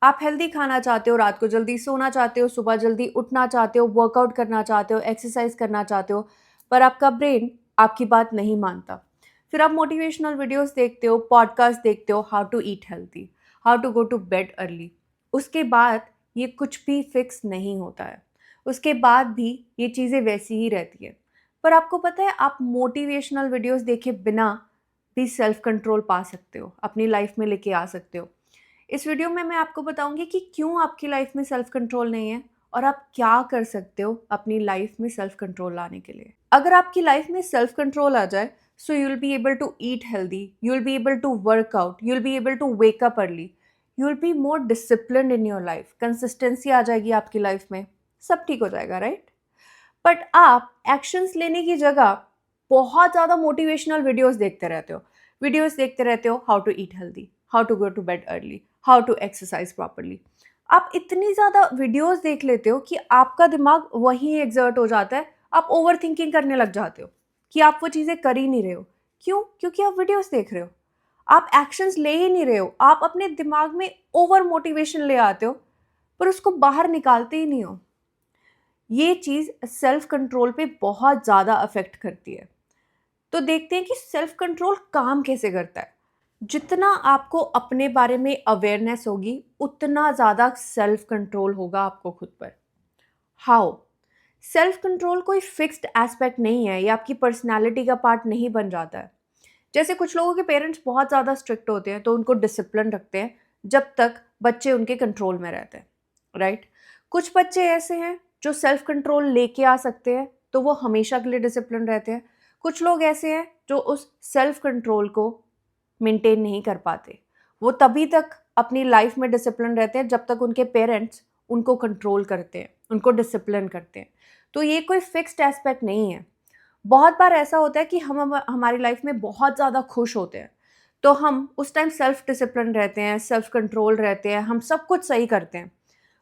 आप हेल्दी खाना चाहते हो, रात को जल्दी सोना चाहते हो, सुबह जल्दी उठना चाहते हो, वर्कआउट करना चाहते हो, एक्सरसाइज करना चाहते हो, पर आपका ब्रेन आपकी बात नहीं मानता। फिर आप मोटिवेशनल वीडियोस देखते हो, पॉडकास्ट देखते हो, how to eat healthy, how to go to bed early. उसके बाद ये कुछ भी फिक्स नहीं होता है। उसके बाद भी ये चीज़ें वैसी ही रहती है। पर आपको पता है, आप मोटिवेशनल वीडियोस देखे बिना भी सेल्फ कंट्रोल पा सकते हो, अपनी लाइफ में लेके आ सकते हो। इस वीडियो में मैं आपको बताऊंगी कि क्यों आपकी लाइफ में सेल्फ कंट्रोल नहीं है और आप क्या कर सकते हो अपनी लाइफ में सेल्फ कंट्रोल लाने के लिए। अगर आपकी लाइफ में सेल्फ कंट्रोल आ जाए, so you will be able to eat healthy, you will be able to work out, you will be able to wake up early, you will be more disciplined in your life, consistency आ जाएगी आपकी life में, सब ठीक हो जाएगा, right? But आप actions लेने की जगह बहुत ज़्यादा मोटिवेशनल वीडियोस देखते रहते हो, how to eat healthy, how to go to bed early, how to exercise properly. आप इतनी ज़्यादा वीडियोस देख लेते हो कि आपका दिमाग वहीं एग्जर्ट हो जाता है, आप ओवर थिंकिंग करने लग जाते हो कि आप वो चीज़ें कर ही नहीं रहे हो। क्यों? क्योंकि आप वीडियोस देख रहे हो, आप एक्शंस ले ही नहीं रहे हो, आप अपने दिमाग में ओवर मोटिवेशन ले आते हो पर उसको बाहर निकालते ही नहीं हो। ये चीज़ सेल्फ कंट्रोल पे बहुत ज़्यादा अफेक्ट करती है। तो देखते हैं कि सेल्फ कंट्रोल काम कैसे करता है। जितना आपको अपने बारे में अवेयरनेस होगी, उतना ज़्यादा सेल्फ कंट्रोल होगा आपको खुद पर। हाउ? सेल्फ कंट्रोल कोई फिक्स्ड एस्पेक्ट नहीं है, ये आपकी पर्सनैलिटी का पार्ट नहीं बन जाता है। जैसे कुछ लोगों के पेरेंट्स बहुत ज़्यादा स्ट्रिक्ट होते हैं तो उनको डिसिप्लिन रखते हैं जब तक बच्चे उनके कंट्रोल में रहते हैं, राइट? कुछ बच्चे ऐसे हैं जो सेल्फ कंट्रोल लेके आ सकते हैं तो वो हमेशा के लिए डिसिप्लिन रहते हैं। कुछ लोग ऐसे हैं जो उस सेल्फ कंट्रोल को मेंटेन नहीं कर पाते। वो तभी तक अपनी लाइफ में डिसिप्लिन रहते हैं जब तक उनके पेरेंट्स उनको कंट्रोल करते हैं, उनको डिसिप्लिन करते हैं। तो ये कोई फिक्स्ड एस्पेक्ट नहीं है। बहुत बार ऐसा होता है कि हम हमारी लाइफ में बहुत ज़्यादा खुश होते हैं, तो हम उस टाइम सेल्फ डिसिप्लिन रहते हैं, सेल्फ कंट्रोल रहते हैं, हम सब कुछ सही करते हैं।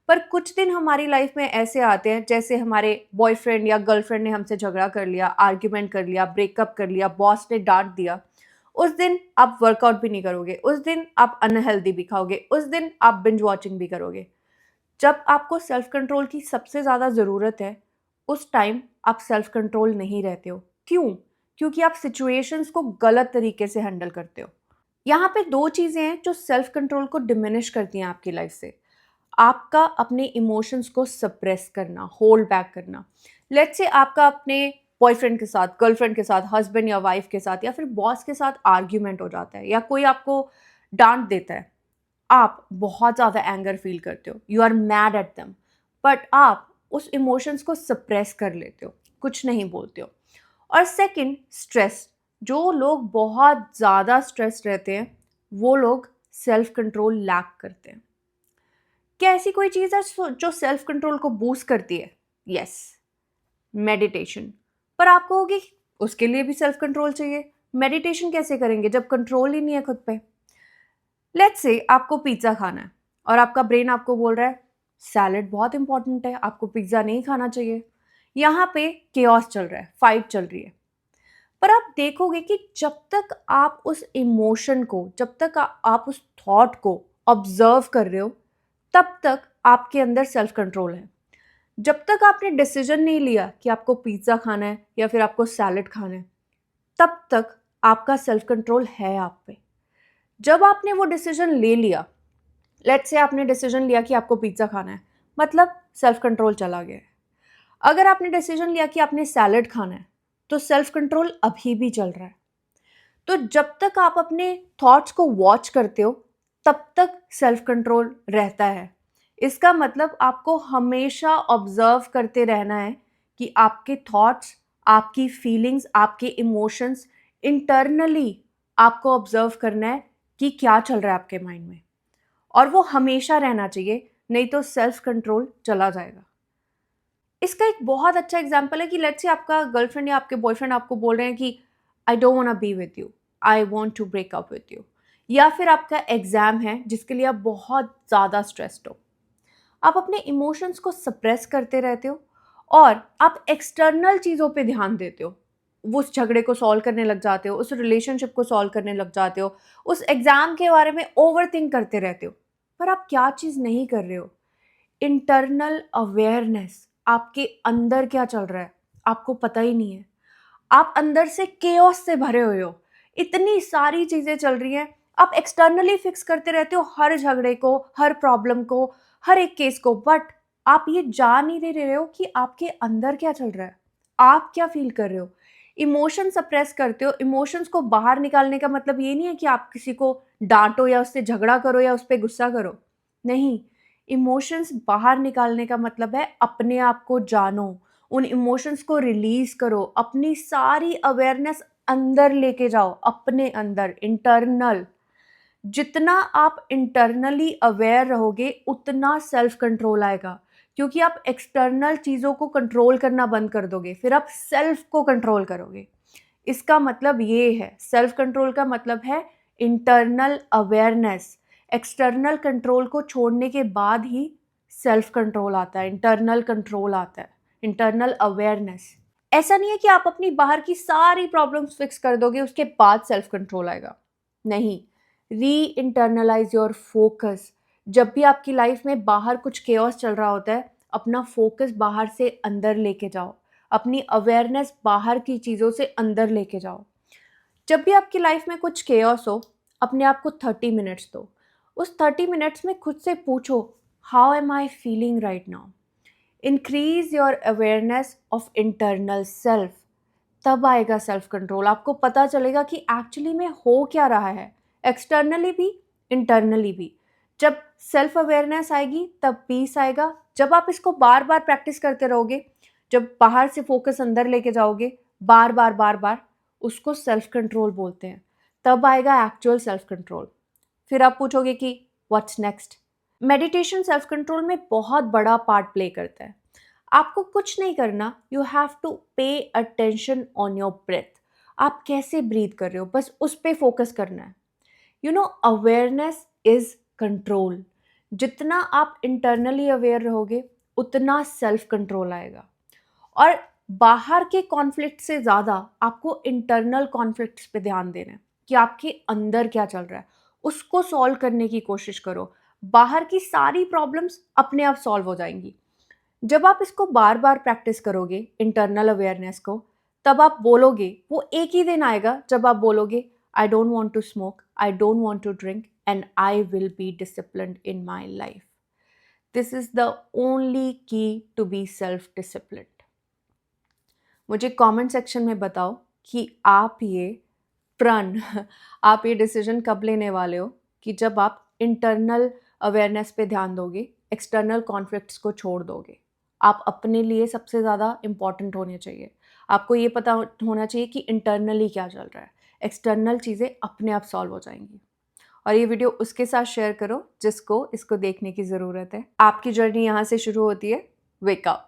पर कुछ दिन हमारी लाइफ में ऐसे आते हैं, जैसे हमारे बॉयफ्रेंड या गर्लफ्रेंड ने हमसे झगड़ा कर लिया, आर्ग्यूमेंट कर लिया, ब्रेकअप कर लिया, बॉस ने डांट दिया। उस दिन आप वर्कआउट भी नहीं करोगे, उस दिन आप अनहेल्दी भी खाओगे, उस दिन आप बिंज वॉचिंग भी करोगे। जब आपको सेल्फ कंट्रोल की सबसे ज़्यादा ज़रूरत है, उस टाइम आप सेल्फ कंट्रोल नहीं रहते हो। क्यों? क्योंकि आप सिचुएशंस को गलत तरीके से हैंडल करते हो। यहाँ पे दो चीज़ें हैं जो सेल्फ कंट्रोल को डिमिनिश करती हैं आपकी लाइफ से। आपका अपने इमोशंस को सप्रेस करना, होल्ड बैक करना। लेट्स से आपका अपने बॉयफ्रेंड के साथ, गर्लफ्रेंड के साथ, हस्बैंड या वाइफ के साथ या फिर बॉस के साथ आर्ग्यूमेंट हो जाता है या कोई आपको डांट देता है। आप बहुत ज़्यादा एंगर फील करते हो, you are mad at them, but आप उस इमोशंस को सप्रेस कर लेते हो, कुछ नहीं बोलते हो। और सेकंड, स्ट्रेस। जो लोग बहुत ज़्यादा स्ट्रेस रहते हैं वो लोग सेल्फ कंट्रोल लैक करते हैं। क्या ऐसी कोई चीज़ है जो सेल्फ कंट्रोल को बूस्ट करती है? Yes, meditation. पर आप कहोगे उसके लिए भी सेल्फ कंट्रोल चाहिए, मेडिटेशन कैसे करेंगे जब कंट्रोल ही नहीं है खुद पे? लेट्स से आपको पिज्ज़ा खाना है और आपका ब्रेन आपको बोल रहा है सैलेड बहुत इंपॉर्टेंट है, आपको पिज्ज़ा नहीं खाना चाहिए। यहाँ पे केओस चल रहा है, फाइट चल रही है। पर आप देखोगे कि जब तक आप उस इमोशन को, जब तक आप उस थॉट को ऑब्जर्व कर रहे हो, तब तक आपके अंदर सेल्फ कंट्रोल है। जब तक आपने डिसीजन नहीं लिया कि आपको पिज्ज़ा खाना है या फिर आपको सैलेड खाना है, तब तक आपका सेल्फ कंट्रोल है आप पे। जब आपने वो डिसीजन ले लिया, लेट्स से आपने डिसीजन लिया कि आपको पिज्ज़ा खाना है, मतलब सेल्फ कंट्रोल चला गया है। अगर आपने डिसीजन लिया कि आपने सैलेड खाना है, तो सेल्फ कंट्रोल अभी भी चल रहा है। तो जब तक आप अपने थॉट्स को वॉच करते हो, तब तक सेल्फ कंट्रोल रहता है। इसका मतलब आपको हमेशा ऑब्जर्व करते रहना है कि आपके थॉट्स, आपकी फीलिंग्स, आपके इमोशंस इंटरनली आपको ऑब्जर्व करना है कि क्या चल रहा है आपके माइंड में, और वो हमेशा रहना चाहिए, नहीं तो सेल्फ कंट्रोल चला जाएगा। इसका एक बहुत अच्छा एग्जाम्पल है कि लेट्स से आपका गर्लफ्रेंड या आपके बॉयफ्रेंड आपको बोल रहे हैं कि I don't want to be with you, I want to break up with you. या फिर आपका एग्जाम है जिसके लिए आप बहुत ज़्यादा स्ट्रेस्ड हो, आप अपने इमोशंस को सप्रेस करते रहते हो और आप एक्सटर्नल चीज़ों पे ध्यान देते हो। वो उस झगड़े को सॉल्व करने लग जाते हो, उस रिलेशनशिप को सॉल्व करने लग जाते हो, उस एग्ज़ाम के बारे में ओवर थिंक करते रहते हो। पर आप क्या चीज़ नहीं कर रहे हो? इंटरनल अवेयरनेस, आपके अंदर क्या चल रहा है आपको पता ही नहीं है। आप अंदर से केओस से भरे हुए हो, इतनी सारी चीजें चल रही हैं, आप एक्सटर्नली फिक्स करते रहते हो हर झगड़े को, हर प्रॉब्लम को, हर एक केस को, बट आप ये जान नहीं दे रहे हो कि आपके अंदर क्या चल रहा है, आप क्या फील कर रहे हो। इमोशन सप्रेस करते हो। इमोशंस को बाहर निकालने का मतलब ये नहीं है कि आप किसी को डांटो या उससे झगड़ा करो या उस पर गुस्सा करो, नहीं। इमोशंस बाहर निकालने का मतलब है अपने आप को जानो, उन इमोशंस को रिलीज करो, अपनी सारी अवेयरनेस अंदर लेके जाओ, अपने अंदर इंटरनल। जितना आप इंटरनली अवेयर रहोगे उतना सेल्फ कंट्रोल आएगा, क्योंकि आप एक्सटर्नल चीज़ों को कंट्रोल करना बंद कर दोगे, फिर आप सेल्फ को कंट्रोल करोगे। इसका मतलब ये है, सेल्फ कंट्रोल का मतलब है इंटरनल अवेयरनेस। एक्सटर्नल कंट्रोल को छोड़ने के बाद ही सेल्फ कंट्रोल आता है, इंटरनल कंट्रोल आता है, इंटरनल अवेयरनेस। ऐसा नहीं है कि आप अपनी बाहर की सारी प्रॉब्लम्स फिक्स कर दोगे उसके बाद सेल्फ कंट्रोल आएगा, नहीं। री इंटरनलाइज योर फोकस। जब भी आपकी लाइफ में बाहर कुछ केओस चल रहा होता है, अपना फोकस बाहर से अंदर लेके जाओ, अपनी अवेयरनेस बाहर की चीज़ों से अंदर लेके जाओ। जब भी आपकी लाइफ में कुछ केओस हो, अपने आप को 30 मिनट्स दो। उस 30 मिनट्स में खुद से पूछो, how am I feeling right now. Increase your awareness of internal self. तब आएगा सेल्फ कंट्रोल, आपको पता चलेगा कि एक्चुअली में हो क्या रहा है, एक्सटर्नली भी, इंटरनली भी। जब सेल्फ अवेयरनेस आएगी तब पीस आएगा। जब आप इसको बार बार प्रैक्टिस करते रहोगे, जब बाहर से फोकस अंदर लेके जाओगे, बार बार बार बार, उसको सेल्फ कंट्रोल बोलते हैं। तब आएगा एक्चुअल सेल्फ कंट्रोल। फिर आप पूछोगे कि what's next. Meditation self control में बहुत बड़ा पार्ट प्ले करता है। आपको कुछ नहीं करना, you have to pay attention on your breath. आप कैसे ब्रीथ कर रहे हो, बस उस पर फोकस करना है। You know, awareness is control. जितना आप इंटरनली अवेयर रहोगे उतना सेल्फ कंट्रोल आएगा। और बाहर के कॉन्फ्लिक्ट से ज़्यादा आपको इंटरनल कॉन्फ्लिक्ट्स पे ध्यान देना है कि आपके अंदर क्या चल रहा है, उसको सॉल्व करने की कोशिश करो। बाहर की सारी प्रॉब्लम्स अपने आप सॉल्व हो जाएंगी। जब आप इसको बार बार प्रैक्टिस करोगे इंटरनल अवेयरनेस को, तब आप बोलोगे, वो एक ही दिन आएगा जब आप बोलोगे, I don't want to smoke, I don't want to drink, and I will be disciplined in my life. This is the only key to be self disciplined. मुझे कमेंट सेक्शन में बताओ कि आप ये प्रण आप ये डिसीजन कब लेने वाले हो कि जब आप इंटरनल अवेयरनेस पे ध्यान दोगे, एक्सटर्नल कॉन्फ्लिक्ट्स को छोड़ दोगे। आप अपने लिए सबसे ज़्यादा इम्पॉर्टेंट होने चाहिए। आपको ये पता होना चाहिए कि इंटरनली क्या चल रहा है, एक्सटर्नल चीज़ें अपने आप सॉल्व हो जाएंगी। और ये वीडियो उसके साथ शेयर करो जिसको इसको देखने की ज़रूरत है। आपकी जर्नी यहाँ से शुरू होती है। Wake up.